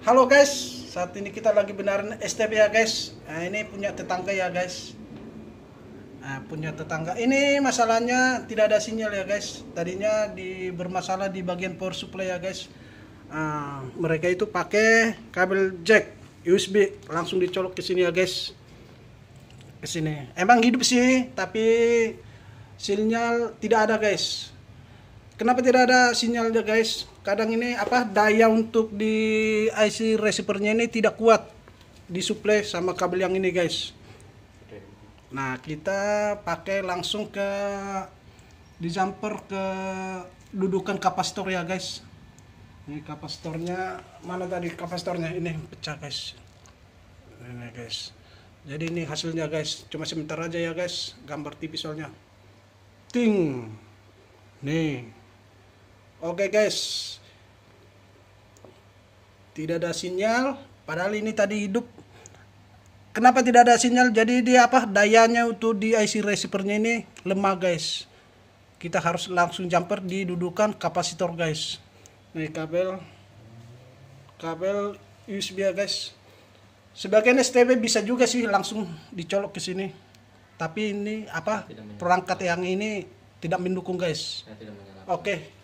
Halo guys, saat ini kita lagi benerin STB ya guys. Nah, ini punya tetangga ya guys. Nah, punya tetangga. Ini masalahnya tidak ada sinyal ya guys. Tadinya bermasalah di bagian power supply ya guys. Mereka itu pakai kabel jack USB langsung dicolok ke sini ya guys. Ke sini. Emang hidup sih, tapi sinyal tidak ada guys. Kenapa tidak ada sinyalnya guys? Kadang ini daya untuk di IC receivernya ini tidak kuat disuplai sama kabel yang ini guys. Nah, kita pakai langsung di jumper ke dudukan kapasitor ya guys. Ini kapasitornya mana tadi kapasitornya ini pecah guys. Ini guys. Jadi ini hasilnya guys. Cuma sebentar aja ya guys. Gambar tipis soalnya. Ting. Nih. Oke guys, tidak ada sinyal. Padahal ini tadi hidup. Kenapa tidak ada sinyal? Jadi dia dayanya untuk di IC receivernya ini lemah guys. Kita harus langsung jumper di dudukan kapasitor guys. Nih kabel USB ya guys. Sebagian STB bisa juga sih langsung dicolok ke sini. Tapi ini perangkat yang ini tidak mendukung guys. Oke.